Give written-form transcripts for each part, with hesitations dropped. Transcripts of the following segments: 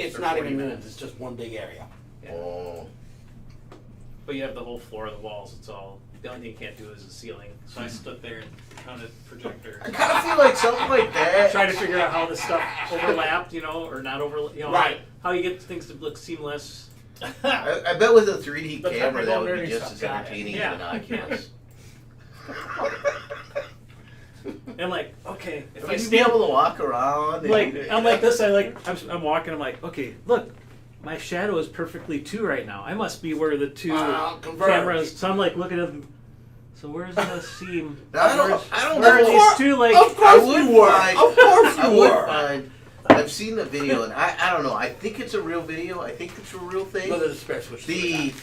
It's not even rooms. It's just one big area. Yeah. Oh. But you have the whole floor of the walls. It's all. The only thing you can't do is the ceiling. So I stood there and counted projector. I kind of feel like something like that. Trying to figure out how the stuff overlapped, or not Right. How you get things to look seamless. I bet with a 3D The camera that would be nerdy just stuff, as got it. entertaining Yeah. as an Oculus. And like, okay, if I You'd be stand able to walk around. I'm like this. I'm walking. I'm like, okay, look, my shadow is perfectly 2 right now. I must be where the 2 converge. cameras. So I'm like looking at them. So where's the seam? I don't Where are know. these 2 like? Of course you were. Of course I you would were. find. I've seen the video, and I don't know. I think it's a real video. I think it's a real thing. No, there's a spare switch. The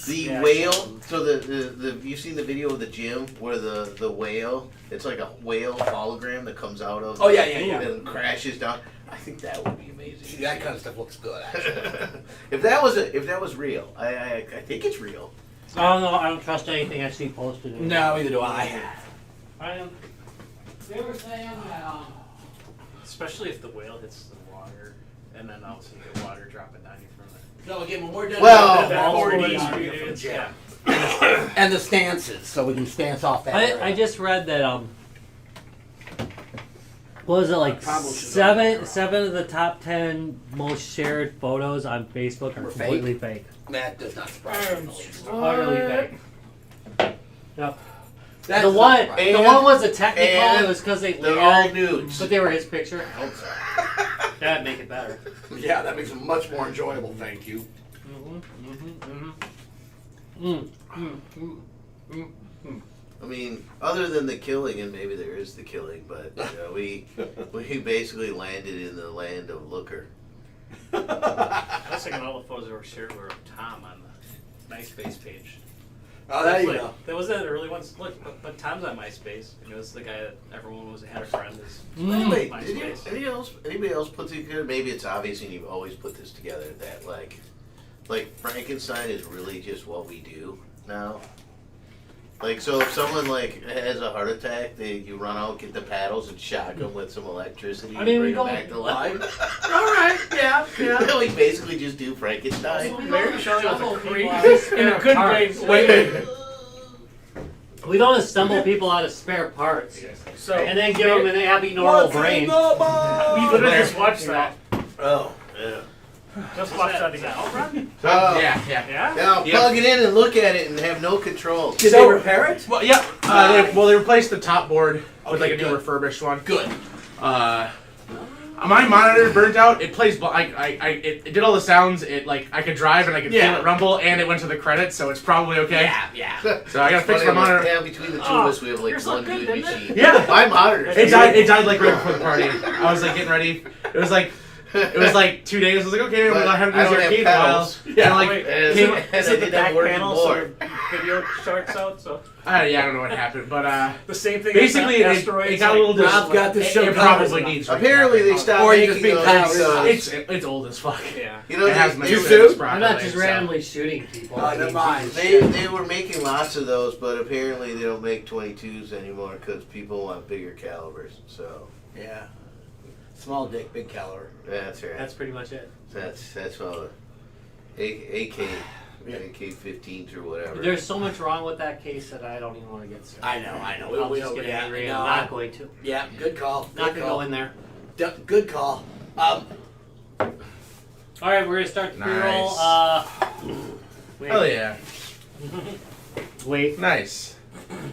Yeah, whale. So the you've seen the video of the gym where the whale. It's like a whale hologram that comes out of. Oh, yeah. And crashes down. I think that would be amazing. See, that kind of stuff looks good, actually. if that was real, I think it's real. I don't trust anything I see posted. No, neither do I. They were saying Especially if the whale hits the water, and then all of a sudden you get water dropping down you from it. So again, when we're done Well, with that, all 4D the audio from experience, Jim. yeah. And the stances, so we can stance off that area. I just read that what was it, like Probably should seven of the top 10 most shared photos on Facebook are Were completely fake. That does not surprise me in the least. Utterly fake. Yep. That's The not one surprising. was a technical. and It was because they They're all layered, nudes. but they were his picture. That'd make it better. Yeah, that makes it much more enjoyable, thank you. I mean, other than the killing, and maybe there is the killing, but we basically landed in the land of Looker. I was thinking all the photos that were shared were of Tom on the MySpace page. Oh, there you Like, go. That was the early ones. Look, but Tom's on MySpace. And it was the guy that everyone had a friend as Anyway, MySpace. anybody else put together? Maybe it's obvious, and you've always put this together. That like Frankenstein is really just what we do now. Like, so if someone like has a heart attack, you run out, get the paddles, and shock them with some electricity, I mean, and we bring them don't- back to life. All right, yeah. We basically just do Frankenstein. Mary Shelley was a Assemble creep. people In a good way. parts. We don't assemble people out of spare parts So, and then give them an happy normal brain. we literally just watched that. Oh, yeah. Just watched that again. So, Yeah? now plug it in and look at it and have no control. Did they repair it? Well, yeah. They replaced the top board with like a new good. refurbished one. Good. My monitor burnt out. It plays. It did all the sounds. It like I could drive and I could feel it rumble, and it went to the credits, so it's probably okay. Yeah. So I gotta fix my monitor. Yeah, between the two of us, we have like yours one looked good, good didn't it? machine. Yeah. My monitor. It died like right before the party. I was like getting ready. It was like 2 days. I was like, okay, But I haven't I used don't the have arcade in a while. pedals. And Yeah, like, wait, came- is it the back panel so video starts out? So I don't know what happened, but the same thing. basically as it asteroids, got a little. Rob's got this show It covered. probably needs. Apparently, they stopped Or you making just being those. kind because, It's old as fuck. Yeah. you know, It has they, my they, suits I'm not just properly, so- randomly shooting people. Oh, never mind. they were making lots of those, but apparently they don't make 22s anymore because people want bigger calibers. So Yeah. Small dick, big caliber. that's right. That's pretty much it. That's all. AK-15s or whatever. There's so much wrong with that case that I don't even want to get started. I know. I'll just get angry. No, I'm not going to. Yeah, good call. Not Good gonna call. go in there. Good call. All right, we're gonna start the pre-roll. Wait. Hell yeah! Wait. Nice.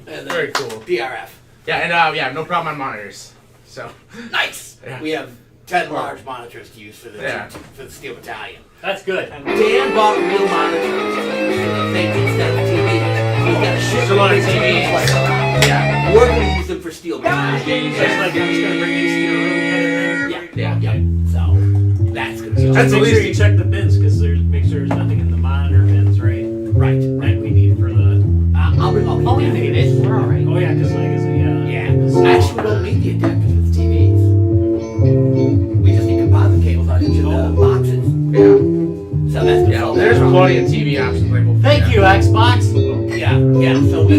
And Very then cool. DRF. Yeah, and no problem on monitors. So Nice. Yeah. We have 10 large monitors to use for the Yeah. for the Steel Battalion. That's good. Dan bought real monitors for the thing instead of TV. He's got a shit There's a lot of big TVs. like around. yeah, We're gonna use them for Steel Battalion. Just like I'm just gonna bring these to your room. Yeah. So that's gonna be So That's just at make sure least- you check the bins because make sure there's nothing in the monitor bins, right? right. That we need for the. I'll bring all the Oh, we adapters. made it. We're all right. Oh yeah, because Yeah. Actually, we don't need the adapters for the TVs. We just need composite cables on each of the boxes. yeah. So that's gonna Yeah, solve there's that problem. plenty of TV options. Like we'll Thank you, Xbox. Yeah. So we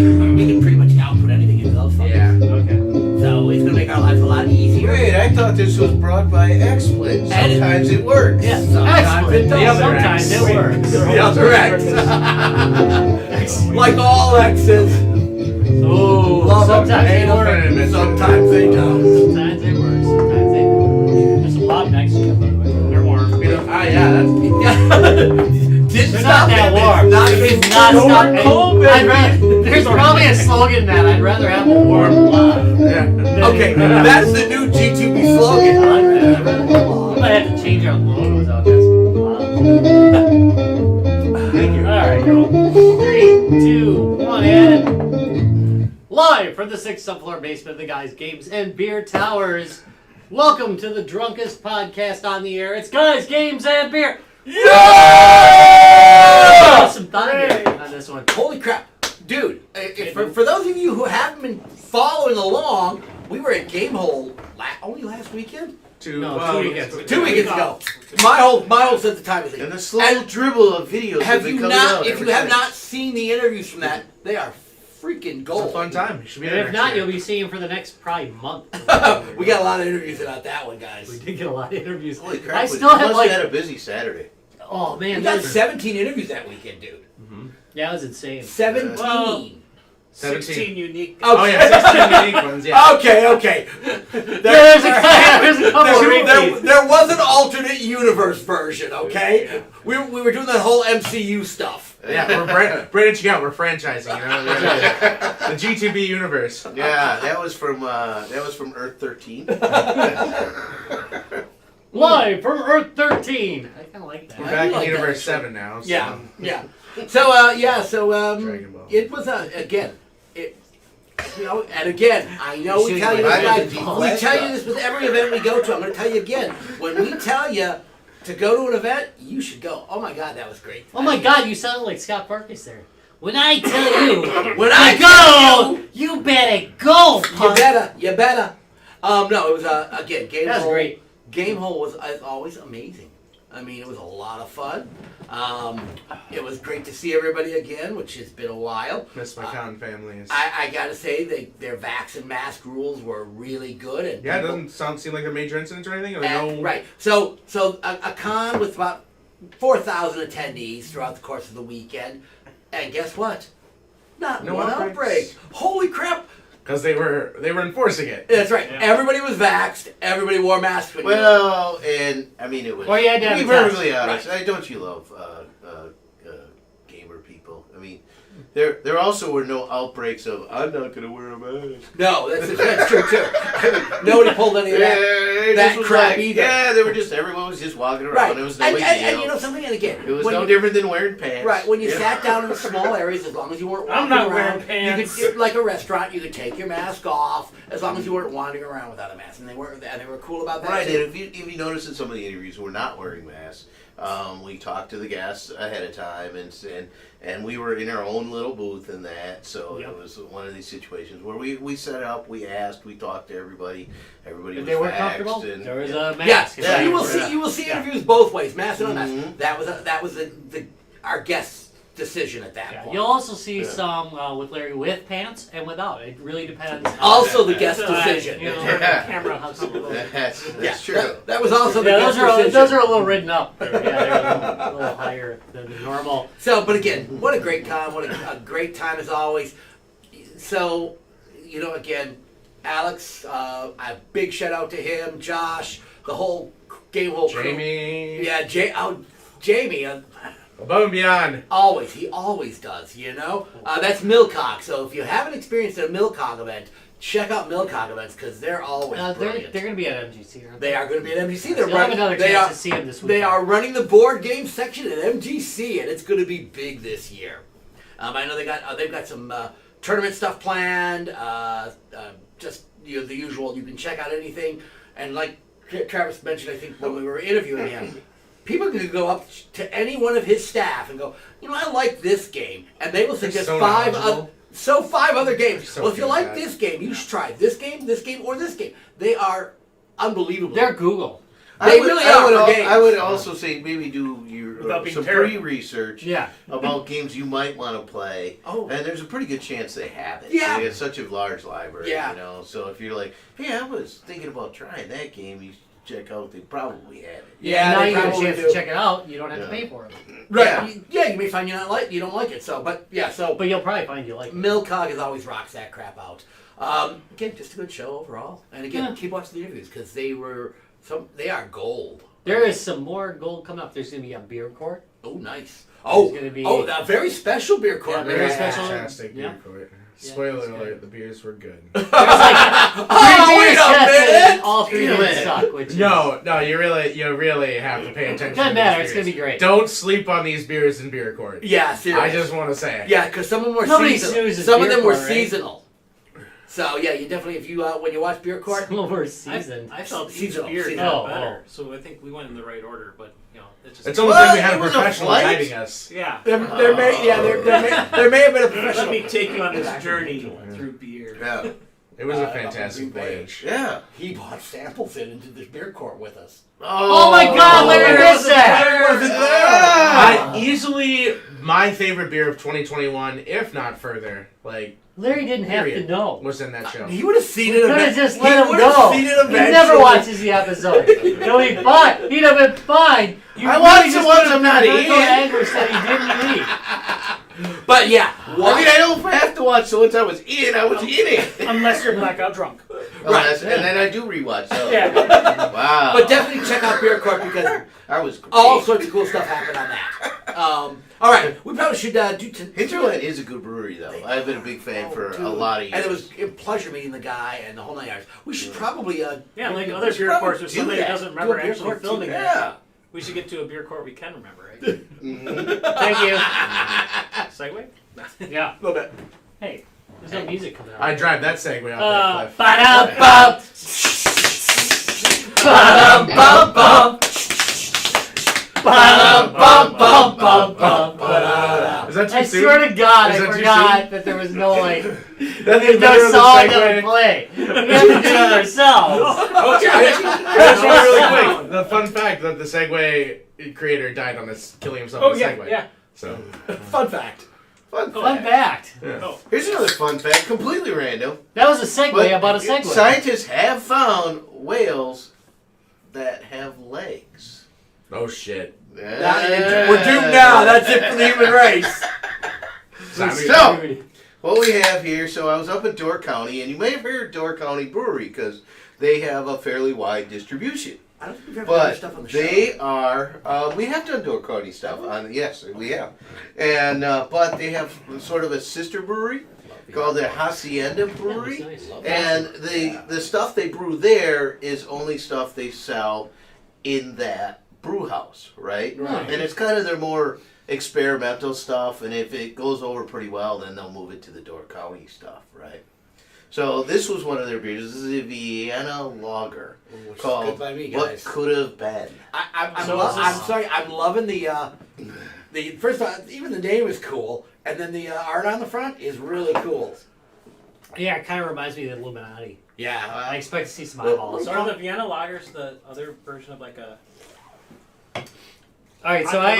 can pretty much output anything into those fuckers. Yeah. Okay. So it's gonna make our lives a lot easier. Wait, I thought this was brought by XSplit. Sometimes it works. Yeah. Excellent. been done. The other Sometimes X. it works. The other X. Like all exes. Oh, Love them, sometimes hate they them, work. sometimes they don't. Sometimes they work. Sometimes they don't. There's some Bob next to you, by the way. They're warm. Yeah, that's. Didn't They're stop not that him. warm. Not It's not stop. cold, I'd rather, there's probably a slogan that I'd rather have a warm love. Yeah. Okay, that's the new G2B slogan. I like that. I'd rather have a love. We might have to change our logos out there. Thank you. Alright, girl. 3, 2, 1, and live from the 6th subfloor basement of the Guys, Games, and Beer Towers. Welcome to the drunkest podcast on the air. It's Guys, Games, and Beer. Yeah! Some thunder on this one. Holy crap. Dude, for those of you who haven't been following along, we were at Gamehole only last weekend? 2 weekends. 2 weekends ago. My whole sense of time is And the slow dribble of videos have been you coming not, out if ever you have since. not seen the interviews from that, they are freaking It's gold. a fun time. You should be And there if next not, year. you'll be seeing for the next probably month. We got a lot of interviews about that one, guys. We did get a lot of interviews. Holy crap, I we still have must like, have had a busy Saturday. oh man, We got there's- 17 interviews that weekend, dude. yeah, that was insane. 17. Well, 17. 16 unique. Oh yeah, 16 unique ones. Yeah. Okay. There's a couple of repeats. There was an alternate universe version, okay? We were doing that whole MCU stuff. Yeah, we're branching out. We're franchising. You know, the G2B universe. Yeah, that was from Earth 13. Live from Earth 13. I kind of like that. We're I back like in that Universe show. 7 now. So. Yeah. So Dragon Ball. it was again, and again, I know we tell you I got the this, deep we flash tell you stuff. this with every event we go to. I'm going to tell you again. When we tell you to go to an event, you should go. Oh my God, that was great. Oh my God, you sounded like Scott Farkas there. When I tell you When to I go, tell you better go, punk. you better. No, it was again Game That was Hole. great. Game Hole was as always amazing. I mean, it was a lot of fun. It was great to see everybody again, which has been a while. Miss my con family. I gotta say, their vax and mask rules were really good. And Yeah, it people- doesn't seem like a major incident or anything. Or and- no. Right. So a con with about 4,000 attendees throughout the course of the weekend, and guess what? Not No one outbreaks. outbreak. Holy crap! Because they were enforcing it. That's right. Yeah. Everybody was vaxxed. Everybody wore masks. When you- Well, and I mean it was. Or you had to have to be a test. perfectly honest, don't you love gamer people? I mean, there also were no outbreaks of I'm not gonna wear a mask. no, that's true too. Nobody pulled any of that. it that just was crap like, either. Yeah, they were just everyone was just walking around. Right. It was no and, big and, deal. and you know something, and again, It was when no you- different than wearing pants. Right, when you Yeah. sat down in small areas, as long as you weren't walking I'm not around, wearing pants. You could, like a restaurant, you could take your mask off as long as you weren't wandering around without a mask, and they were cool about that. Right, too. and if you notice in some of the interviews, we're not wearing masks. We talked to the guests ahead of time, and we were in our own little booth in that. So Yep. it was one of these situations where we set up, we asked, we talked to everybody. Everybody If was they were vaxxed comfortable, and- there was a Yeah, mask. Yeah, you will yeah. see. You will see interviews both ways, mask and unmasked. Mhm. That was our guest's decision at that Yeah, point. you'll also see Yeah. some with Larry with pants and without. It really depends. Also the guest So, decision. You know, Yeah. camera helps a little. That's Yeah, true. that was also the Yeah, guest those decision. are a little written up. Yeah, they're a little higher than the normal. So, but again, what a great con! What a great time as always. So, you know, again, Alex, a big shout out to him, Josh, the whole game whole crew. Jamie. Yeah, Jamie. Above and beyond. He always does, you know? That's Milcog. So if you haven't experienced a Milcog event, check out Milcog events because they're always They're brilliant. going to be at MGC, aren't They are going to be at MGC. They're You'll have running, another they chance are, to see them this week. they are running the board game section at MGC, and it's going to be big this year. I know they've got some tournament stuff planned. Just the usual. You can check out anything, and like Travis mentioned, I think when we were interviewing him, people can go up to any one of his staff and go, you know, I like this game, and they will suggest so five knowledgeable. other games. So Well, if you good like at this game, you should try this game, or this game. They are unbelievable. They're Google. They really are for games. I would also say maybe do your Without being some terrible. pre-research Yeah. about games you might want to play. Oh. And there's a pretty good chance they have it. Yeah. They have such a large library, Yeah. you know. So if you're like, hey, I was thinking about trying that game, check out, they probably have it. Yeah, now they you get a probably chance do. to check it out. You don't have to Yeah. pay for it. Right. Yeah. Yeah, you may find you don't like it. So, but yeah, so But you'll probably find you like it. Milcog is always rocks that crap out. Again, just a good show overall. And again, keep watching the interviews because they are gold. There is some more gold coming up. There's going to be a beer court. Oh, nice. Oh, gonna be- a very special beer court. Yeah, very man. special. Fantastic beer Yeah. court. Yeah, Spoiler it's good. alert: the beers were good. There's like Oh, three wait beers a tested, minute! and all three Damn didn't it. suck. Which is, No, you really have to pay attention. Doesn't to matter, these it's gonna beers. be great. Don't sleep on these beers in beer court. Yeah, seriously. I just want to say it. Yeah, because some of them were Nobody seasonal. snoozes Some of beer them were court, right? seasonal. So yeah, you definitely if you when you watch beer court, some of them were seasoned. I felt each Seasonal, beer seasonal. got better, Oh. so I think we went in the right order. But it's just It's almost like we had a It was a professional flight? guiding us. yeah. there may have been a professional. Let me take you on this journey through beer. Yeah. It was a Green fantastic Bay. voyage. Yeah. He brought samples into this beer court with us. Oh my God, Larry missed that! Wasn't there? Easily my favorite beer of 2021, if not further. Like Larry didn't have to Period. know. was in that show. He would have seen You it. could have just He let him would have go. seen He it eventually. never watches the episode. He'll be fine. He'd have been fine. You I watch it just once put I'm not vertical in. anguish that he didn't need. But yeah, I mean, I don't have to watch. So once I was in it. Unless you're blackout drunk. Right. And then I do rewatch. So. Yeah. Wow. but definitely check out beer court because I was great. all sorts of cool stuff happened on that. All right, we probably should do. Hinterland is a good brewery, though. I've been a big fan for a lot of years. And it was a pleasure meeting the guy and the whole 9 yards. We should probably Yeah, like we other should beer probably courts where do somebody that. doesn't Do remember a beer actually court filming too. it. Yeah. We should get to a beer court we can remember, right? Thank you. Segue? Yeah. A little bit. Hey, there's no music coming out. I drive that segue off that cliff. Ba-da-bum. Ba-dum-bum-bum. Ba-da-bum-bum-bum-bum. Is that too I soon? swear to God, Is I that too forgot that there was no like, That's there's better no than song the that segue. would play. We have to do it ourselves. Okay, I just want really quick. The fun fact that the Segway creator died on this, killing himself Oh on the yeah, Segway. yeah. So, Fun fact. Fun Fun fact. fact. yeah. Oh, Here's another fun fact, completely random. That was a segue But about a segue. Scientists have found whales that have legs. Oh shit. We're doomed now. That's it for the human race. So, what we have here, so I was up in Door County, and you may have heard Door County Brewery because they have a fairly wide distribution. I don't think we've ever done But this stuff on the show. they are, we have done Door County stuff. Yes, we have. And, but they have sort of a sister brewery called the Hacienda Brewery. Yeah, that's nice. And the stuff they brew there is only stuff they sell in that brew house, right? Right. And it's kind of their more experimental stuff, and if it goes over pretty well, then they'll move it to the Door County stuff, right? So this was one of their beers. This is a Vienna lager Which is called good by me, What guys. Could Have Been. I'm sorry. I'm loving the first of all, even the name is cool, and then the art on the front is really cool. Yeah, it kind of reminds me of the Illuminati. Yeah. I expect to see some eyeballs. so are the Vienna lagers the other version of like a? All right, so I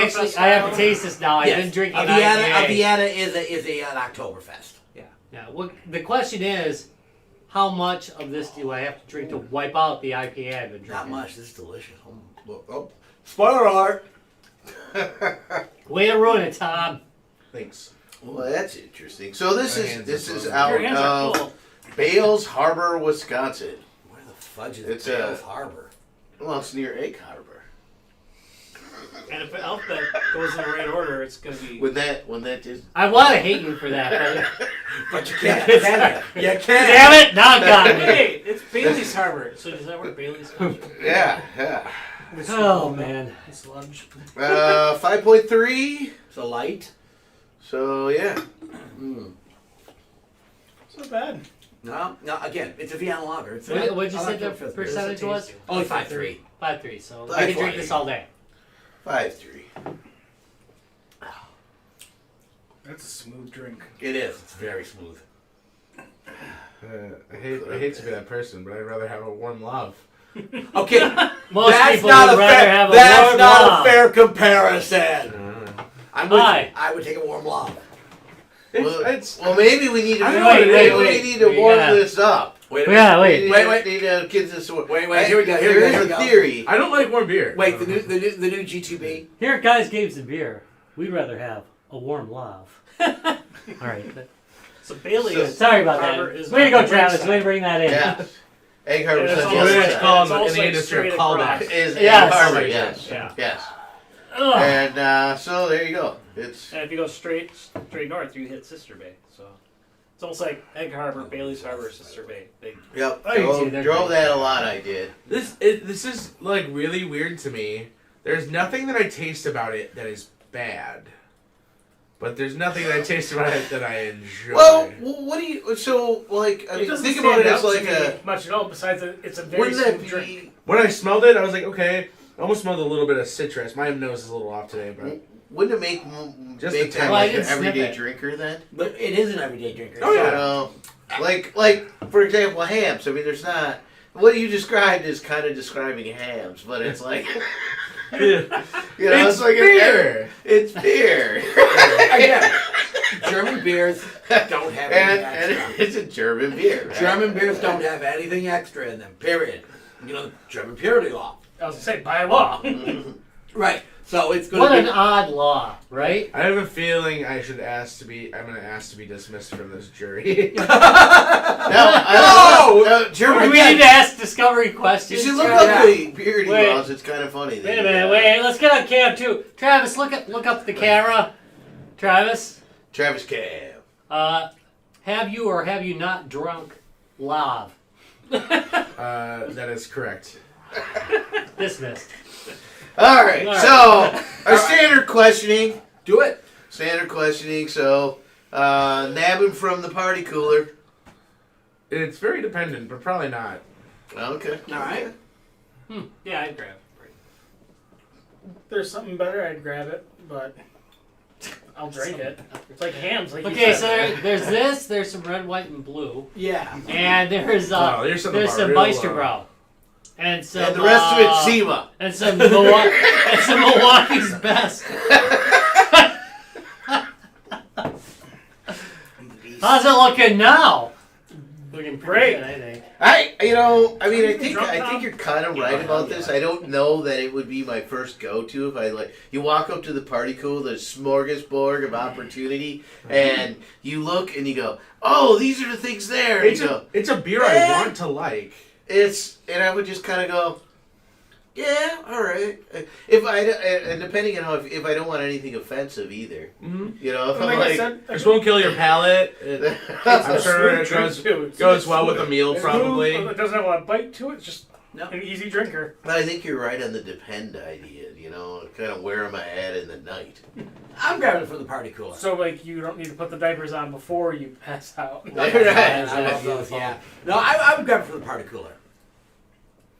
have to taste this now. I've been drinking a an Vienna. IPA. A Vienna is an Oktoberfest. Yeah. Well, the question is, how much of this do I have to drink to wipe out the IPA I've been drinking? Not much. This is delicious. Spoiler alert. Way to ruin it, Tom. Thanks. Well, that's interesting. So this My is hands this are is Your out hands are of cool. Bales Harbor, Wisconsin. Where the fudge is It's Bales Harbor? Well, it's near Egg Harbor. And if the alphabet goes in the right order, it's gonna be. When that just I want to hate you for that, But you can't. You can't. but damn it, now it got me. Hey, it's Bailey's Harbor. So does that work? Bailey's Harbor. yeah. Oh man. Sludge. 5.3. It's a light. So yeah. It's not bad. No. Again, it's a Vienna lager. It's What'd you I say like the Oktoberfest. percentage was? Only 5.3. 5.3. So I 5.3. can drink this all day. 5.3. That's a smooth drink. It is. It's very smooth. I hate to be that person, but I'd rather have a warm love. Okay, Most that's people not would a rather fair. have a That's warm not love. a fair comparison. I'm with Why? you. I would take a warm love. Well, It's well, maybe we need to I know maybe what it is. we need to We warm gotta- this up. Wait, Yeah, wait. Wait. Kids this one. Wait, here we go. Here There we is go. a theory. I don't like warm beer. Wait, the new G2B. Here at Guys, Games, and Beer, we'd rather have a warm love. All right. So Bailey. So- Sorry about Harbor that. is Way to go, on the Travis. side. Way to bring that in. Yeah. Egg Harbor Yeah, says it's Well, also- it's yes. called it's in also the industry straight a callback. across. Is Yes. Egg Harbor, Oh, yes. yeah. Yes. Ugh. And so there you go. It's And if you go straight north, you hit Sister Bay. So it's almost like Egg Harbor, Bailey's Harbor, Sister Bay. yep. I can see Drove, they're drove great. that a lot. I did. This is like really weird to me. There's nothing that I taste about it that is bad, but there's nothing that I taste about it that I enjoy. Well, what do you? So like, I It mean, doesn't think about stand it as out like to me a. much at all. Besides, that it's a very Wouldn't that smooth drink. be? when I smelled it, I was like, okay. I almost smelled a little bit of citrus. My nose is a little off today, but Wouldn't it make Just make the time Well, I like an didn't sniff everyday it. drinker then? But it is an everyday drinker. Oh, yeah. You know, like for example, hams. I mean, there's not. What you described is kind of describing hams, but it's like. You know, it's like beer. It's beer. Again, German beers don't have anything and extra. it's a German beer. Right? German beers don't have anything extra in them. Period. You know, German purity law. I was gonna say by law. Right. So it's going What to an be. odd law, right? I have a feeling I should ask to be. I'm going to ask to be dismissed from this jury. No, Do German. we need to ask discovery You questions? should look Travis? up the purity Wait. laws. It's kind of funny. Wait a minute, wait. Let's get on cam too. Travis, look up the camera. Travis, Travis Cam. have you or have you not drunk lav? That is correct. Dismissed. All right. All right. So our standard questioning. Do it. Standard questioning. So nab him from the party cooler. It's very dependent, but probably not. Okay. All right. Yeah, I'd grab. There's something better, I'd grab it, but I'll drink it. It's like hams, like Okay, you so said. there's this. There's some red, white, and blue, Yeah. and there's Oh, there's some real, Meisterbrow, and some And the rest of it's Zima. and some Milwaukee's best. How's it looking now? Looking pretty Great. good, I think. I think Drunk Tom? you're kind of right about this. I don't know that it would be my first go-to if I you walk up to the party cooler, the smorgasbord of opportunity, and you look and you go, oh, these are the things there. And you go, It's a beer Eh. I want to like. and I would just kind of go, yeah, all right. And depending on how, if I don't want anything offensive either, Mm-hmm. you know, if Like I'm I like, said, This won't kill your palate. I'm sure it goes well with a meal, It's probably. smooth, it doesn't have a lot of bite to it. It's just No. an easy drinker. but I think you're right on the depend idea. You know, kind of where am I at in the night? I'm grabbing it from the party cooler. So like you don't need to put the diapers on before you pass out. Right. I love those, yeah. No, I would grab it from the party cooler.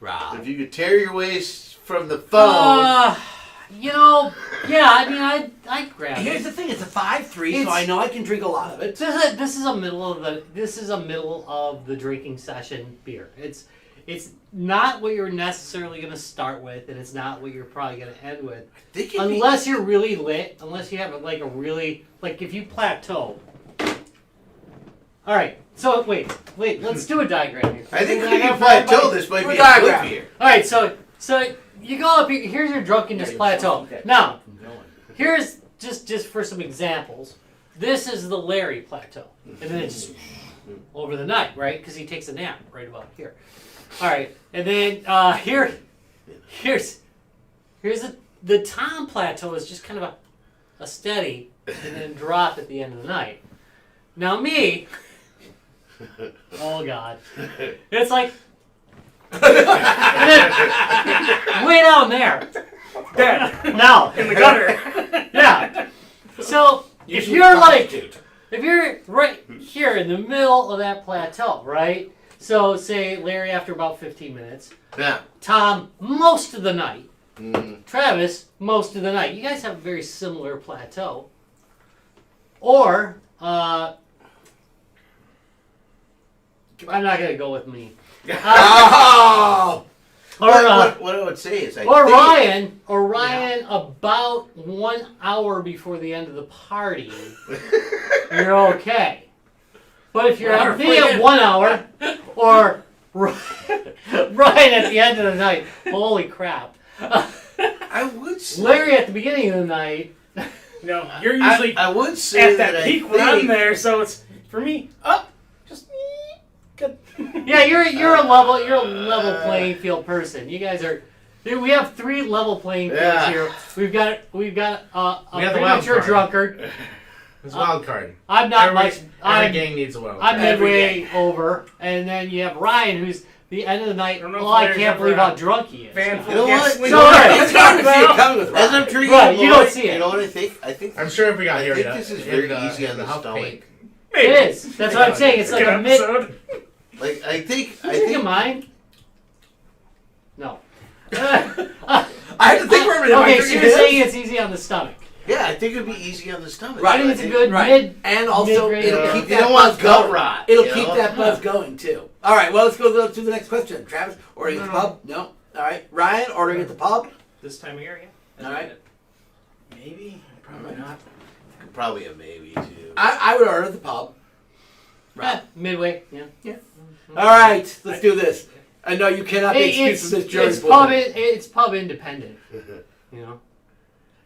Rob. If you could tear your waist from the phone. Yeah, I mean, I'd grab Here's it. the thing: it's a 5-3, It's- so I know I can drink a lot of it. This is a middle of the drinking session beer. It's not what you're necessarily going to start with, and it's not what you're probably going to end with, Think it'd be- unless you're really lit. Unless you have like a really if you plateau. All right, so wait, let's do a diagram here. I think Can we I can have plateau everybody- this might Do be a a diagram. good beer. All right, so you go up here. Here's your drunkenness plateau. Now, here's just for some examples. This is the Larry plateau, and then it's just over the night, right? Because he takes a nap right about here. All right, and then here's the Tom plateau is just kind of a steady and then drop at the end of the night. Now me, oh God, it's like and then, way down there. Dead. Now, In the gutter. yeah. So if you're right here in the middle of that plateau, right? So say Larry after about 15 minutes, Yeah. Tom most of the night, Mm. Travis most of the night. You guys have a very similar plateau. Or I'm not gonna go with me. Oh! Or What I would say is, Or Ryan, about 1 hour before the end of the party, you're okay. But if you're Well, at me at 1 hour, or Ryan at the end of the night, holy crap. I would say, Larry at the beginning of the night. No, you're usually I would say at that I peak when I'm think- there, so it's for me up. Just good. Yeah, you're a level playing field person. You guys are. Dude, we have 3 level playing fields Yeah. here. We've got a We have the premature wild card. drunkard. It's a wild card. I'm not Every much. I'm gang needs a wild I'm card. Every midway over, and then you have Ryan, who's the end of the night. I don't know Oh, if I Larry's can't ever believe a how drunk he is. Fan You know what? We So, don't alright. know It's hard to see it coming with As I'm Ryan. drinking, Right, you don't Lloyd, see it. You know what I think? I think I'm sure if we got I here, think yeah, this is in very the- easy in on the huff stomach. paint. Maybe. It is. That's what I'm saying. It's like Good a mid. episode. Like I think You think mine? No. I had to think for a minute. Am I Okay, so drinking you're his? saying it's easy on the stomach. yeah, I think it'd be easy on the stomach. Right. I think it's a good Right. mid. And also, mid-grade it'll beer. keep You that don't want buzz gut going. rot, It'll you keep know? that buzz going too. All right. Well, let's go to the next question. Travis, ordering at the No. pub? No. All right. Ryan, ordering at the pub? This time of year, yeah. All right. Maybe. Probably not. Probably a maybe too. I would order at the pub. Yeah, midway. Yeah. All right. Let's do this. I know you cannot be excused from this jury It's pool. pub. It's pub independent. You know.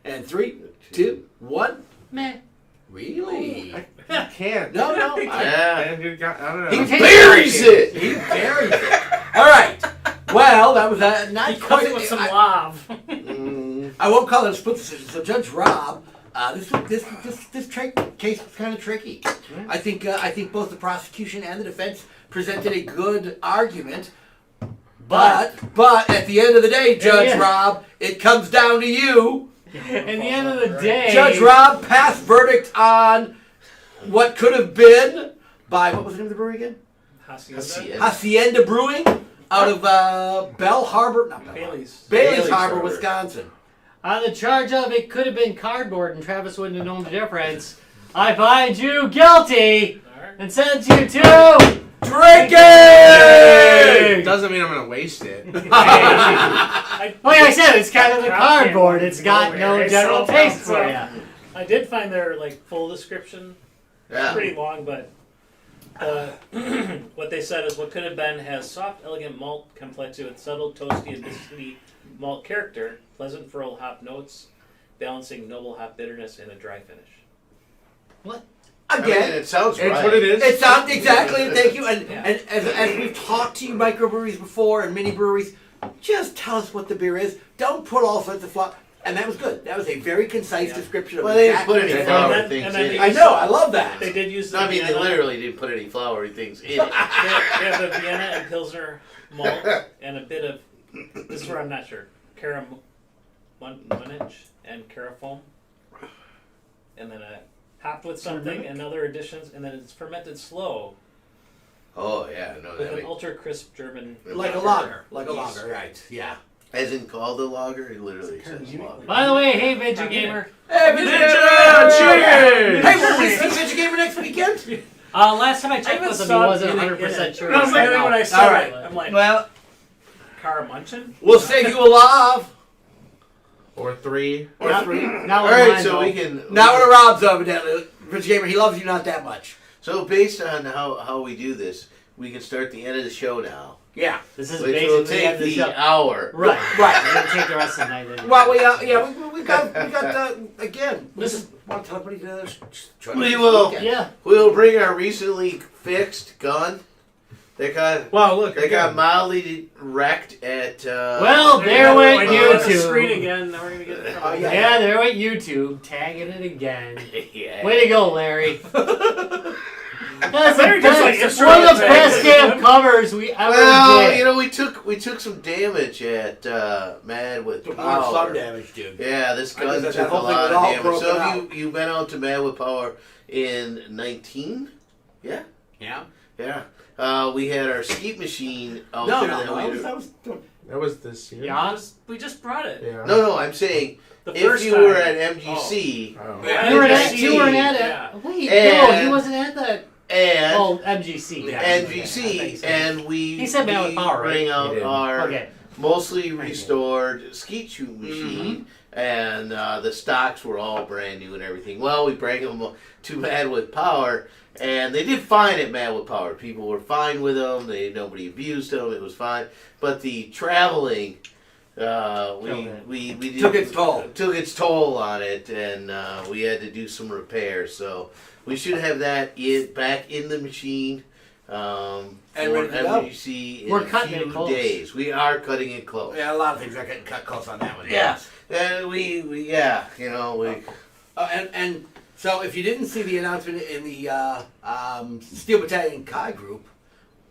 And 3, 2, 1. Meh. Really? I can't. No, no. Yeah. I don't know. He He takes buries it. He buries it. All right. Well, that was not He quite. cooks it with some love. Mm, I won't call it a split decision. So Judge Rob, this case was kind of tricky. I think both the prosecution and the defense presented a good argument. But at the end of the day, Judge Yeah. Rob, it comes down to you. At the end of the day, Judge Rob passed verdict on what could have been by, what was the name of the brewery again? Hacienda. Hacienda Brewing out of Bell Harbor, not Bell Bailey's. Bailey's Bailey's Harbor, Harbor. Wisconsin. on the charge of it could have been cardboard, and Travis wouldn't have known the difference. I find you guilty Alright. and sentence you to Drinking! Doesn't mean I'm gonna waste it. Like I said, it's kind of the cardboard. It's got no general taste for you. I did find their full description yeah. pretty long, but what they said is what could have been has soft, elegant malt complexity with subtle, toasty, and biscuity malt character, pleasant floral hop notes, balancing noble hop bitterness, and a dry finish. I mean, Again, it sounds It's right. what it is. it sounds exactly. Thank you. And Yeah. and as we've talked to you microbreweries before and mini breweries, just tell us what the beer is. Don't put all sorts of fluff. And that was good. That was a very concise description of Well, they didn't exactly put any what it flower is. And things then in they it. I know. I love that. They did use No, the I mean, they Vienna. literally didn't put any flowery things in it. They have the Vienna and Pilsner malt and a bit of, this is where I'm not sure, Caramunich and Carafoam. And then hopped with something and other additions, and then it's fermented slow Oh yeah, no, with that an makes, ultra crisp German. Like a lager. Like a lager, right. Yeah. as in called a lager, it literally says lager. By the way, hey, Video Gamer. Hey, Cheers! Hey, will we see Video Gamer next weekend? Last time I I checked even with him, he saw wasn't it in 100% sure. No, he said when no. I saw All right. it, I'm like, Well, Caramunchin? we'll save you a laugh. Or 3. Or 3. Now All we're right, mine, so though. we can. Now we're to Rob's evidently. Rich Gamer, he loves you not that much. So based on how we do this, we can start the end of the show now, Yeah. This is which will basically the take end of the the show. hour. Right. Right. We're gonna take the rest of the night. Anyway. Well, we got again. We just want to tell everybody to join us We this will. weekend. Yeah. We'll bring our recently fixed gun. That got Well, look. that got mildly wrecked at. Well, there went The screen YouTube. again. Now we're gonna get. Oh, yeah. Yeah, there went YouTube, tagging it again. yeah. Way to go, Larry. That's Larry just, like, best, one of the Instagram best tags. damn covers we ever Well, did. you know, we took some damage at Mad with Took more Power. sun damage, dude. Yeah, this I gun guess took that a whole thing lot was of all damage. broken So if out. you went out to Mad with Power in 19, Yeah. yeah, we had our skeet machine out No, there. no, that no. we That was That was this year. Yeah. We just brought it. Yeah. no, I'm saying The if first you time. were at MGC Oh. Yeah. You weren't at, MGC, you weren't at it. Yeah. Wait, no, And- he wasn't at that. and Oh, MGC. Yeah. NGC, and we He said Mad with Power, right? bring He out did. our Okay. mostly restored skeet shoot machine, and the stocks were all brand new and everything. Well, we bring them to Mad with Power, and they did fine at Mad with Power. People were fine with them. Nobody abused them. It was fine. But the traveling, we did, Took its toll. Took its toll on it, and we had to do some repairs. So we should have that back in the machine. And For ready to go. MWC in We're a cutting few it close. days. We are cutting it close. Yeah, a lot of things are getting cut close on that one. Yeah, and we And so if you didn't see the announcement in the Steel Battalion Kai group,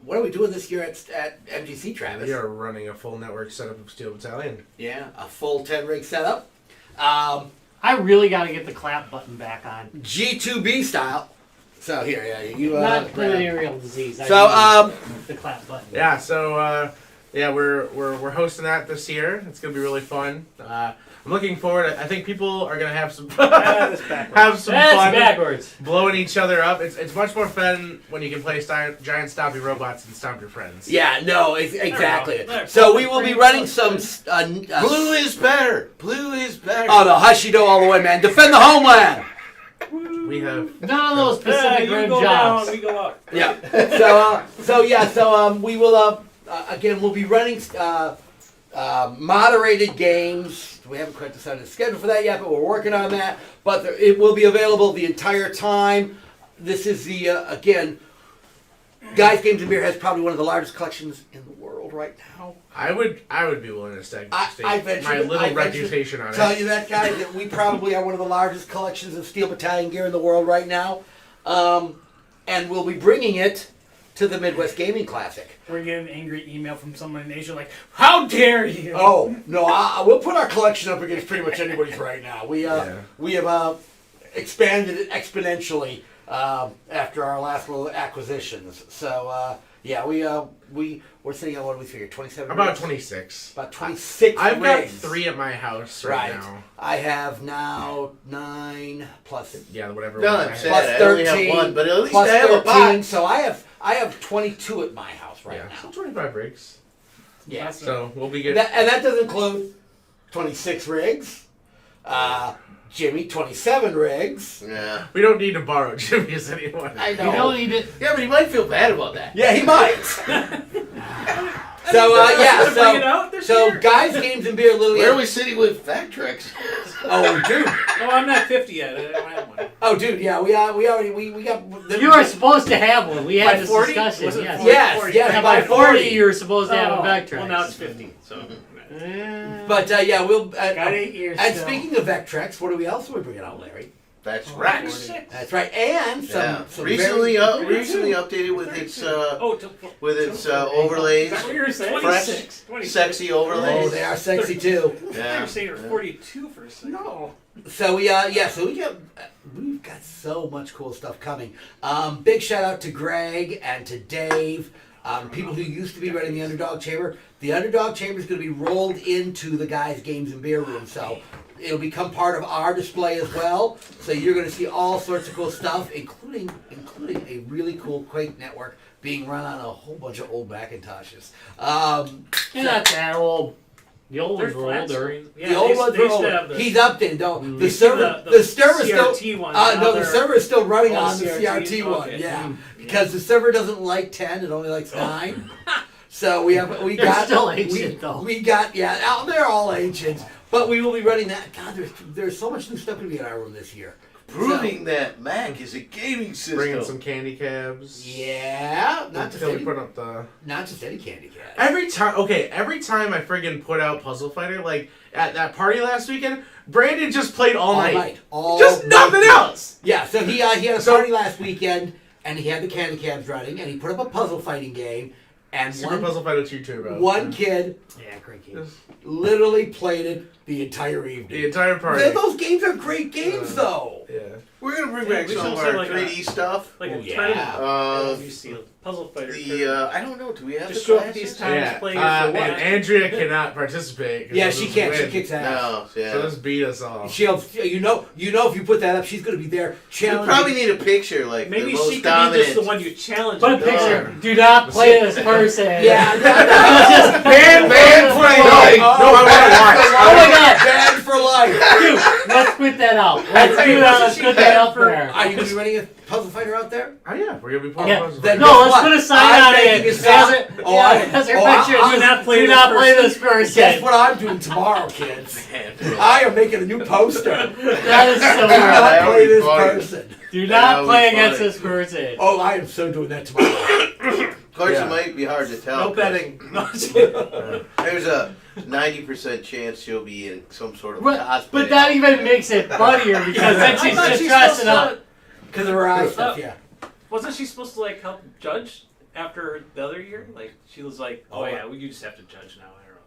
what are we doing this year at MGC, Travis? We are running a full network setup of Steel Battalion. Yeah, a full 10 rig setup. I really got to get the clap button back on. G2B style. So here, you Not Brad. venereal disease. I So mean the clap button. Yeah, so we're hosting that this year. It's gonna be really fun. I'm looking forward. I think people are gonna have some That's backwards. have some That's fun backwards. blowing each other up. It's much more fun when you can play giant stompy robots and stomp your friends. yeah, no, exactly. There. So we will be running some. blue is better. Blue is better. Oh no, Hushido all the way, man! Defend the homeland. We have None of those Pacific you Rim go jobs. down, we go up. Yeah. So we will again. We'll be running moderated games. We haven't quite decided the schedule for that yet, but we're working on that. But it will be available the entire time. This is the again. Guys Games and Beer has probably one of the largest collections in the world right now. I would be willing to stake I venture my to- little I venture reputation on Tell it. you that, guys, that we probably are one of the largest collections of Steel Battalion gear in the world right now, and we'll be bringing it to the Midwest Gaming Classic. We're getting an angry email from someone in Asia like, "How dare you!" Oh no, we'll put our collection up against pretty much anybody's right now. We have expanded it exponentially after our last little acquisitions. So we're sitting on, what do we figure, 27? About rigs? 26. About 26 I've got rigs. 3 at my house right now. I have now 9 plus Yeah, whatever. No, I I'm had. sad. plus I only have 13, one, but at least plus I have a 13, box. so I have 22 at my house right Yeah, so now. 25 rigs. Yeah. So we'll be good. And that doesn't include 26 rigs. Jimmy, 27 rigs. Yeah. We don't need to borrow Jimmy's anymore. I You don't need it. Yeah, but he might feel bad about that. Yeah, he might. Gonna bring it out this so year? Guys, Games, and Beer, Little. Where are we sitting with Vectrex? Oh, dude. No, I'm not 50 yet. I don't have one. Oh, dude. Yeah, we got. You were supposed to have one. We had By this 40? discussion. Was it Yes. 40? Yes, 40. yes. Yeah, By by 40, 40. you were supposed to have a Oh, Vectrex. well, now it's 50. So But we'll. Got 8 years And still. speaking of Vectrex, what else are we bringing out, Larry? That's Oh, right. 40. That's right, and Yeah. some Recently, very, recently updated with its Is overlays, that what you were saying? Fresh, 26. sexy oh, overlays. they are sexy too. I thought you Yeah. were saying you were 42 for a second. No. So we've got so much cool stuff coming. Big shout out to Greg and to Dave, people who used to be running the Underdog Chamber. The Underdog Chamber is going to be rolled into the Guys Games and Beer room, so it'll become part of our display as well. So you're going to see all sorts of cool stuff, including a really cool Quake network being run on a whole bunch of old Macintoshes. You're not that old. The old They're ones were flat older. screens. Yeah, The old ones they are used old. to have the He's updated. No, the used to server, the the server still. CRT ones. No, Now the they're- server is still running Oh, on the CRT, CRT one. okay. Yeah, because the server doesn't like 10; it only likes 9. So we They're got still ancient, though. We got they're all ancient, but we will be running that. God, there's so much new stuff going to be in our room this year. Proving that Mac is a gaming system. Bringing some candy cabs. Yeah, not just Until we any, put up the. not just any candy cat. Every time I friggin' put out Puzzle Fighter, like at that party last weekend, Brandon just played all night. All Just nothing night. else. Yeah, so he had a party last weekend, and he had the candy cabs running, and he put up a puzzle fighting game, and Super Puzzle Fighter 2 Turbo. one kid Yeah, great game. literally played it the entire evening. The entire party. Those games are great games, though. Yeah. We're gonna bring Yeah, back we some should of say our like 3D stuff. like Oh, a yeah. tournament. Uh, You see a puzzle fighter. I don't know. Do we have Just the show up classes? these times Yeah. players And for what? Andrea cannot participate. 'cause Yeah, she'll she just can't. She win. kicks ass. No. Yeah. She'll just beat us all. She'll, you know, if you put that up, she's going to be there We challenging. probably need a picture, like Maybe the she most could be dominant. just the one you challenge. Put a with. picture. Do not play this person. Yeah, Just ban Ban play. No, I want to watch. Oh my god. Bad for life. Dude, let's put that out. Let's do that. Let's put that out there. Are you going to be running a puzzle fighter out there? Oh yeah, we're gonna be playing Yeah. puzzles. Then- No, guess let's what? put a sign I'm on making it. a sign. As a picture. I'll Do not play this person. Guess what I'm doing tomorrow, kids? I am making a new poster. That is so Do weird. not That play would be this funny. person. Do That not would play be against funny. this person. Oh, I am so doing that tomorrow. Of course, Yeah. it might be hard to tell. No 'cause betting. There's a 90% chance she'll be in some sort of But, cosplay. but that even makes it funnier because then she's I thought just she's dressing supposed up. Because of her eye stuff, yeah. Wasn't she supposed to like help judge after the other year? Like she was like, oh yeah, well, you just have to judge now.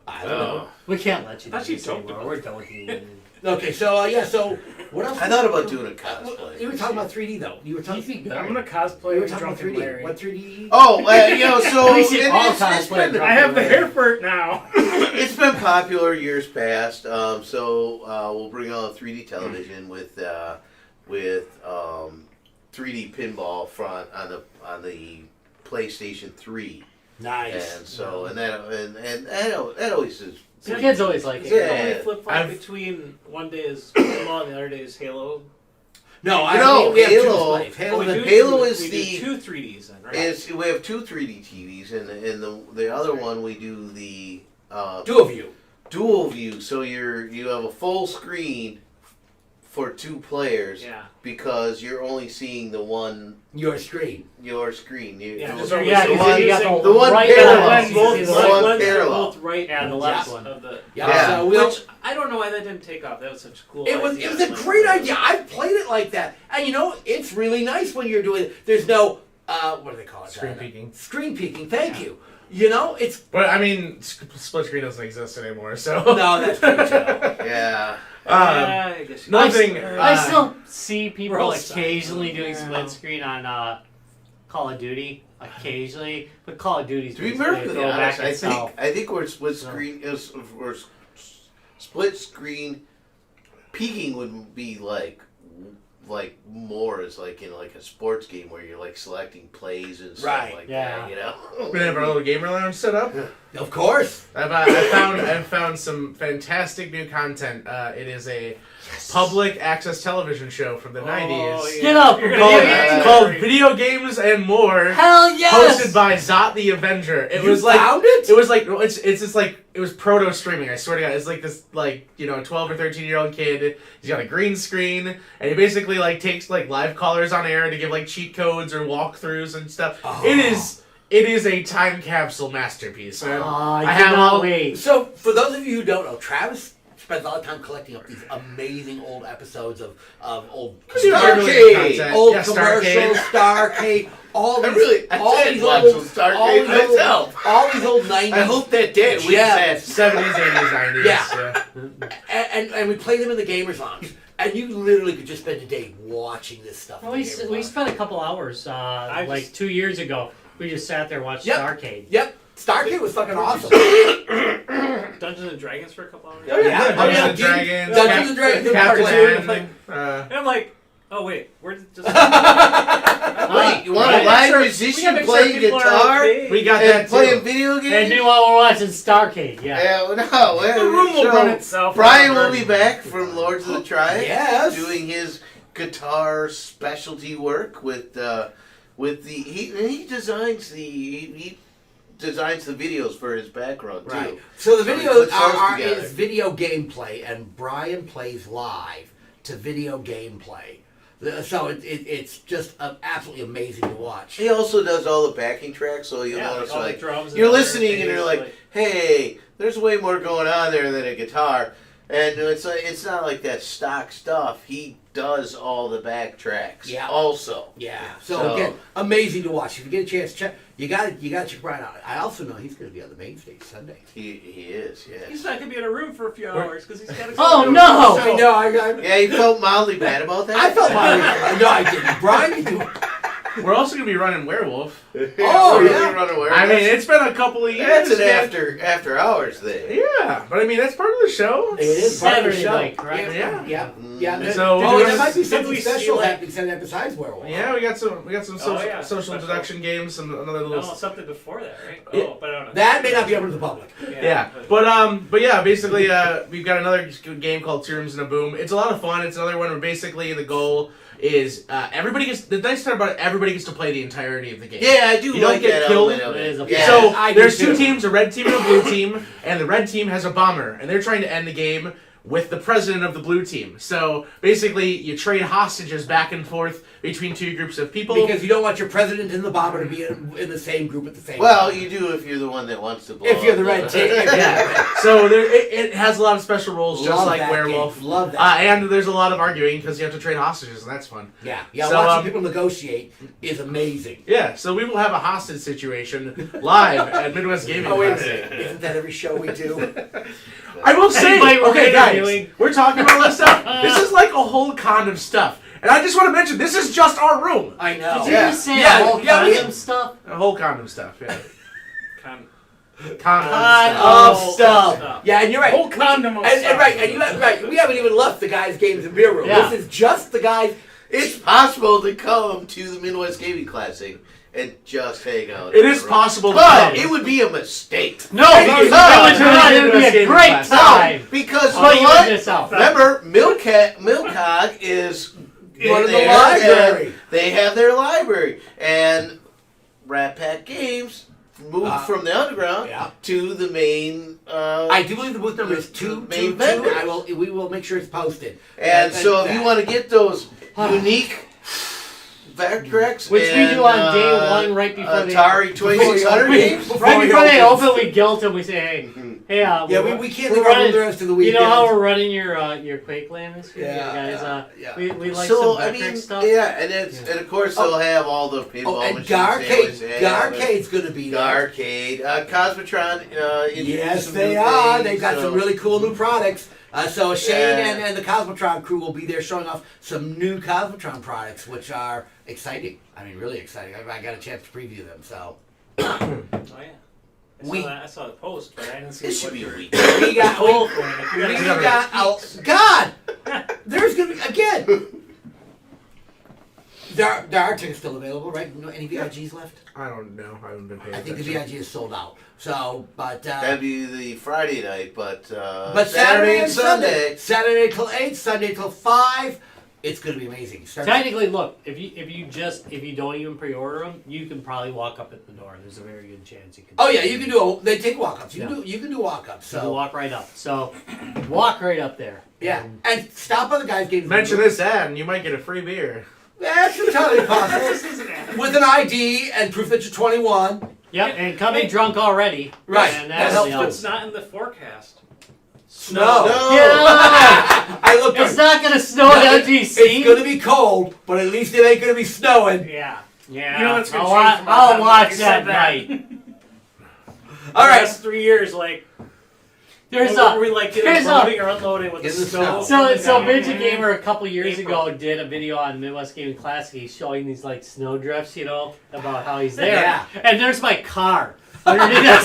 I don't know. We can't let you I thought do she this joked anymore. about We're it. done with you. Okay, so yeah, so what else? I thought about doing a cosplay. You were talking about 3D though. You were talking. You'd be good. I'm gonna You cosplay were with talking about Drunken 3D. Larry. What 3D? Oh, so We should all it's cosplay been, I have the hair for it now. it's been popular years past. So we'll bring on 3D television with 3D pinball front on the PlayStation 3, Nice. and so that always is. The kids always like it. Yeah. Only flip flop I've- between one day is Pokemon and the other day is Halo. No, No, we have two Halo- displays. Oh, we do Halo two- is we the- do two 3ds then, right? Is we have two 3D TVs, and the other one we do the Two of you. dual view. So you have a full screen for two players yeah. because you're only seeing the one Your screen. your screen. Yeah, the, so Yeah, the because one, you got the one right parallel. lens, Both, you the see both one lenses are parallel. both right Yeah, the on left top one. of the. Yeah. Yeah. So we'll. Which I don't know why that didn't take off. That was such a cool. It was idea. a Like, great idea. I've played it like that, and you know it's really nice when you're doing it. There's no what do they call it? Screen peeking. Screen peeking. Thank you. You know it's But I mean, split screen doesn't exist anymore, so. no, that's pretty chill. Yeah. Yeah, I guess you Another thing. I still see We're people all occasionally doing Yeah. split screen on Call of Duty. Occasionally, but Call of Duty's To be basically a perfectly throwback honest, itself. I think we're split screen we're split screen peaking would be like more as like in like a sports game where you're like selecting plays and stuff Right. like Yeah. that. You know. We have our little gamer lounge set up. Of course. I've found some fantastic new content. It is a public access television show from the 90s. yeah. Get up, You're baby. gonna get Called Video Games and More. Hell yes! Hosted by Zot the Avenger. It You was like found it? it was like it's just like it was proto streaming. I swear to God, it's like this 12 or 13-year-old kid. He's got a green screen and he basically like takes like live callers on air to give like cheat codes or walkthroughs and stuff. Oh. It is a time capsule masterpiece. And I have cannot all- wait. So for those of you who don't know, Travis spends a lot of time collecting up these amazing old episodes of old Starcade! Content. old Yeah, commercials, Starcade. Starcade, all I these, all did these watch old, some Starcade all these old, myself. all these old 90s. I hope that did. We Yeah. just had 70s, 80s, 90s. Yeah. Yeah. and we play them in the gamers lounge, and you literally could just spend a day watching this stuff. Well, in we, the gamers we lounge. spent a couple hours, like just- 2 years ago. We just sat there and watched Yep. Starcade. Yep, Starcade was fucking awesome. Dungeons and Dragons for a couple hours. Oh, yeah. Dungeons yeah, and Dragons. Dungeons and Dragons, Captain Cartoon. Man, And I'm like, oh wait, where did just? Wait, you want a live musician playing guitar We got and that playing too. video And games? meanwhile, we're watching Starcade. Yeah. Yeah, well, no. The room will run itself. Brian whenever. will be back from Lords of the Triad, Yes. doing his guitar specialty work with the he designs he designs the videos for his background too. Right. So the So he videos puts those are together. is video gameplay, and Brian plays live to video gameplay. So it's just absolutely amazing to watch. He also does all the backing tracks, so you'll Yeah, notice all the like drums. you're and listening and other you're things, like, hey, there's way more going on there than a guitar. And it's not like that stock stuff. He does all the back tracks. Yeah. Also. Yeah. So, So- again, amazing to watch. If you get a chance, you got to check Brian out. I also know he's going to be on the main stage Sunday. He is. Yeah. He's not gonna be in a room for a few hours because he's got to. Oh no! I know. I Yeah, he felt mildly bad about that. felt my no, I didn't. Brian, you do. We're also gonna be running Werewolf. Oh, Really yeah. run away. I mean, it's been a couple of years. that's an man. after hours thing. Yeah, but I mean, that's part of the show. It is part of the Saturday show. night, right? Yeah. Yeah. So- oh, Did there we- might be did something we see, special like- happening Saturday besides Werewolf. Yeah, we got some social, yeah. social deduction games and another No, little. something before that, right? Yeah. Oh, but I don't know. That may not be open to the public. Yeah, but yeah, basically, we've got another game called Two Rooms and a Boom. It's a lot of fun. It's another one where basically the goal is everybody gets. The nice part about it, everybody gets to play the entirety of the game. Yeah, I do You don't like get that killed. element of It is it. a- Yeah. So I do there's two too. teams, a red team and a blue team, and the red team has a bomber, and they're trying to end the game with the president of the blue team. So basically, you trade hostages back and forth between two groups of people. Because you don't want your president and the bomber to be in the same group at the same Well, time. you do if you're the one that wants to blow If you're up the red team. yeah. So it has a lot of special rules, just Love like that Werewolf. game. Love that. And there's a lot of arguing because you have to trade hostages, and that's fun. Yeah, So, watching people negotiate is amazing. Yeah, so we will have a hostage situation live at Midwest Gaming Oh, wait a Classic. minute. Isn't that every show we do? I will say, Anybody we're okay, guys, interviewing. we're talking about this stuff. This is like a whole condom stuff. And I just want to mention, this is just our room. I know. Did you Yeah. just say Yeah, all yeah, kinds we- of stuff? A whole condom stuff, yeah. Con- Condom Of stuff. stuff. Yeah, and you're right. Whole condom of and stuff. right, and you right. We haven't even left the guys' games and beer room. Yeah. This is just the guys. It's possible to come to the Midwest Gaming Classic and just hang out. It is possible to But come. it would be a mistake. No, Thank you. that was not. It would be Midwest a Gaming great Class. time. Because But you what? this out. Remember, Milcog is One of the there, library. and They have their library, and Rat Pack Games moved from the underground Yeah. to the main. I do believe the booth number is two. Main Two. vendors. We will make sure it's posted. And so, if you want to get those unique Vectrex, Which we and, do on day one, right before Atari 2600 we- games. Right we before they open. open, we guilt them. We say, hey, Yeah, we're- we can't we're leave our room running- the rest of the You weekend. know how we're running your Quake land this year, Yeah, guys? yeah. We like So some I Vectrex mean, stuff. yeah, and of course they'll have all the pinball Oh, and machines. they always have, Garcade's going to be and there. Garcade, Cosmotron. Introduced Yes, some they new are. things, They've got so- some really cool new products. So Shane Yeah. and the Cosmotron crew will be there showing off some new Cosmotron products, which are exciting. I mean, really exciting. I got a chance to preview them. So Oh yeah. We- I saw the post, but I didn't see This the should be a picture. week. we got Full thing. If you we gotta- got oh, God. There's gonna be again. There are tickets still available, right? No, any VIGs left? I don't know. I haven't been paying I think the attention. VIG is sold out. So, but That'd be the Friday night, but Saturday and Sunday. Saturday till 8, Sunday till 5. It's gonna be amazing. Technically, look, if you don't even pre-order them, you can probably walk up at the door. There's a very good chance you can. Oh yeah, you can do. They take walk-ups. You Yeah. can do walk-ups. You can So walk right up. So walk right up there. yeah, and stop by the guys' games. Mention this ad, and you might get a free beer. That's entirely possible. With an ID and proof that you're 21. Yep, and coming drunk already. Right, And that that's helps. the What's not in the forecast? Snow. No. Get out! I looked. It's not gonna snow at MGC. It's gonna be cold, but at least it ain't gonna be snowing. Yeah. Yeah, You know what's gonna I'll, change from last I'll time, watch you that said that. night. All The right. last 3 years, like There's were a we like there's loading or unloading with the In the snow? snow. so coming Vintage down. Gamer a couple years April. ago did a video on Midwest Gaming Classic. He's showing these like snow drifts, you know, about how he's there. Yeah. And there's my car underneath that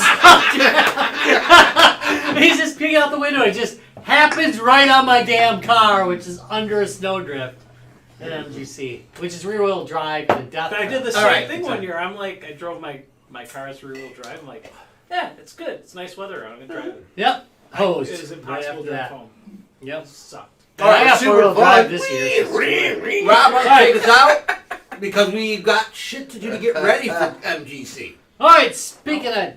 snow drift. He's just peeking out the window. It just happens right on my damn car, which is under a snowdrift at MGC, which is rear-wheel drive and a death. But I did the All same right. thing one year. I'm like, I drove my car's rear-wheel drive. I'm like, yeah, it's good. It's nice weather. I'm gonna drive it. Yep. Hosed. It is right impossible after to drive that. home. Yep. It sucked. All right, I got super four-wheel fun. drive this year. Rob, why don't you take us out because we've got shit to do to get ready for MGC. All right, speaking of...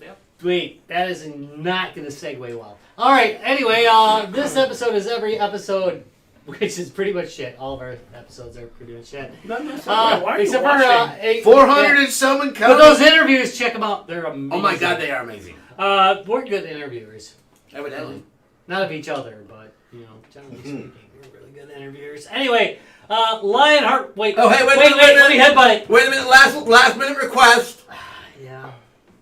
Yep. Wait, that is not going to segue well. All right, anyway, this episode is every episode, which is pretty much shit. All of our episodes are pretty much shit. Why are you Except for... watching? 400 and some and But counting. those interviews, check them out. They're amazing. Oh my God, they are amazing. We're good interviewers. Evidently. Not of each other, but, you know, generally speaking, we're really good interviewers. Anyway, Lionheart... Wait, Oh, hey, wait, let me headbutt it. Wait a minute, last minute request. Yeah.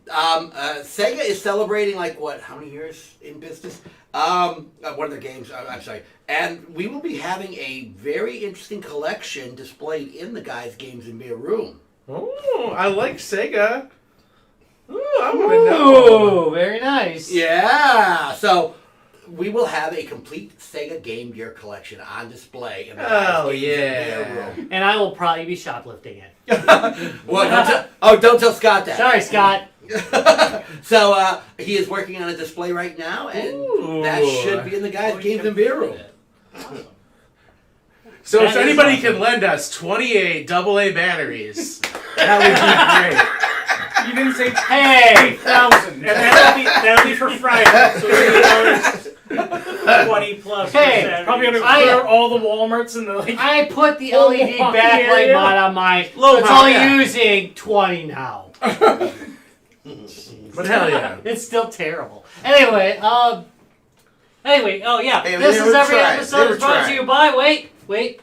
Sega is celebrating like what? How many years in business? One of their games. I'm sorry, and we will be having a very interesting collection displayed in the guys' games and beer room. Oh, I like Sega. Ooh, I want to know. Ooh, very nice. Yeah. So we will have a complete Sega Game Gear collection on display in the Oh, Games and yeah. Beer room. And I will probably be shoplifting it. Well, don't tell Scott that. Sorry, Scott. So he is working on a display right now, and Ooh. that should be in the guys' Games and Beer room. So That if is anybody awesome. can lend us 28 AA batteries, that would be great. You didn't say Hey! 1,000. And that'll be for Friday. So $30, 20 plus. for Hey, Saturday. Probably gonna I- clear all the Walmarts and the like. I put the Full LED walking backlight area. mod on mine. Low It's power, only yeah. using 20 now. But hell yeah. It's still terrible. Anyway, oh yeah, Hey, this they is were every trying. episode They is brought were to you by, wait.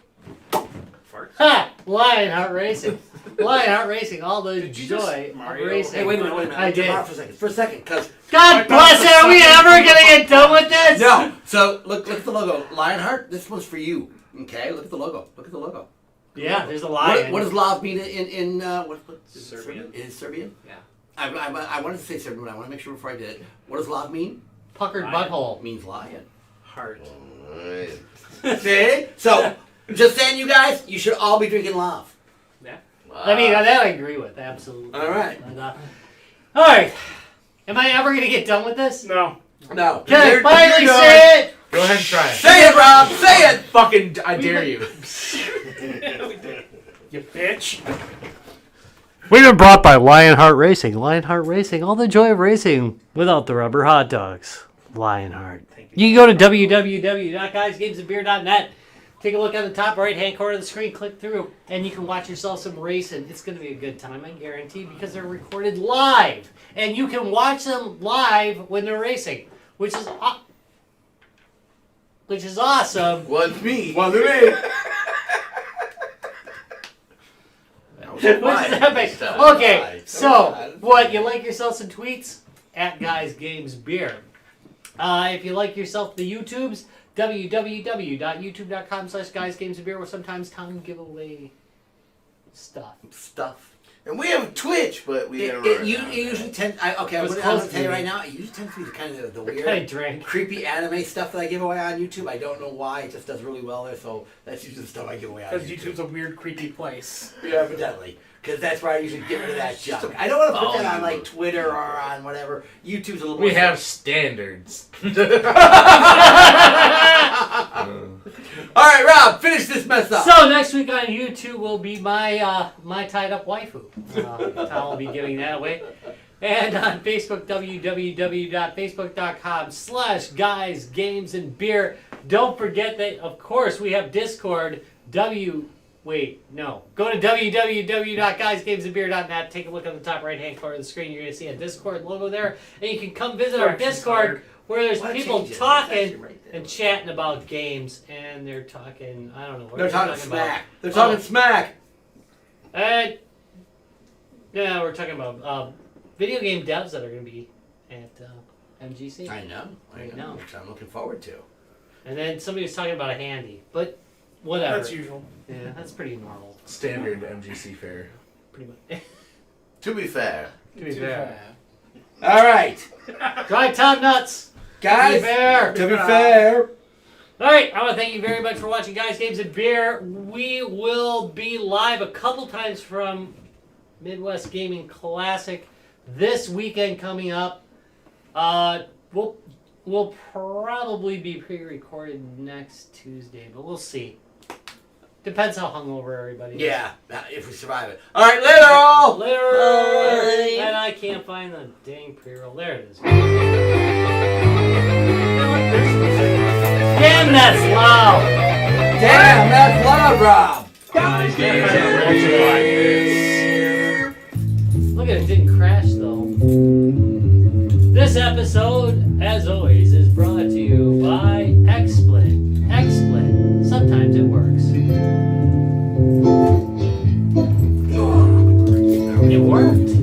Farts. Ha! Lionheart Racing. Lionheart Racing, all the Did you joy just of Mario? racing. Hey, wait a minute. I did. For a second, because God bless it, are we ever gonna get done with this? no. So look at the logo, Lionheart. This one's for you. Okay, look at the logo. Look at the logo. Yeah, there's a lion. What does Lav mean in what Serbian. It is Serbian. Yeah. I wanted to say Serbian, but I want to make sure before I did it. What does Lav mean? Puckered Lion. butthole. It means lion. Heart. Alright. See? So just saying, you guys, you should all be drinking Lav. I mean, that I agree with, absolutely. All right. And, all right. Am I ever gonna get done with this? No. No. Can I You're finally done. say it? Go ahead and try it. Say it, Rob. Say it. Fucking, I dare you. You bitch. We've been brought by Lionheart Racing. Lionheart Racing, all the joy of racing without the rubber hot dogs. Lionheart. You can go to www.guysgamesandbeer.net. Take a look on the top right-hand corner of the screen, click through, and you can watch yourself some racing. It's going to be a good time, I guarantee, because they're recorded live. And you can watch them live when they're racing, which is awesome. What's me? Well, to me. Which is epic. Okay, so what, you like yourself some tweets? At Guys Games Beer. If you like yourself the YouTubes, www.youtube.com/guysgamesandbeer, where sometimes Tom give away stuff. And we have Twitch, but we It never. usually tends. I'm It was going to close tell you to right me. now. It usually tends to be the kind of the I weird, drank. creepy anime stuff that I give away on YouTube. I don't know why. It just does really well there. So that's usually the stuff I give away on Because YouTube. YouTube's a weird, creepy place. Yeah, evidently. Because that's where I usually get rid of that junk. I don't want to put that on like Twitter or on whatever. YouTube's a little more. We have standards. All right, Rob, finish this mess up. So next week on YouTube will be my my tied up waifu. Tom will be giving that away. And on Facebook, www.facebook.com/guysgamesandbeer. Don't forget that, of course, we have Discord. Go to www.guysgamesandbeer.net. Take a look on the top right-hand corner of the screen. You're going to see a Discord logo there. And you can come visit our Correction Discord card. where there's Why people change it? It's actually talking right there. and chatting about games. And they're talking, I don't know. What They're they talking about. smack. They're talking smack. Yeah, we're talking about video game devs that are going to be at MGC. I know. Which I'm looking forward to. And then somebody was talking about a handy, but whatever. That's usual. Yeah, that's pretty normal. Standard MGC fare. Pretty much. To be fair, To be fair. All right, Dry top nuts. guys. To be fair. To be fair. All right, I want to thank you very much for watching Guys, Games, and Beer. We will be live a couple times from Midwest Gaming Classic this weekend coming up. We'll probably be pre-recorded next Tuesday, but we'll see. Depends how hungover everybody is. Yeah, if we survive it. All right, later all. Later. Bye. And I can't find the dang pre-roll. There it is. Damn, that's loud. Damn, that's loud, Rob. Look at it, didn't crash though. This episode, as always, is brought to you by XSplit. XSplit. Sometimes it works. It worked.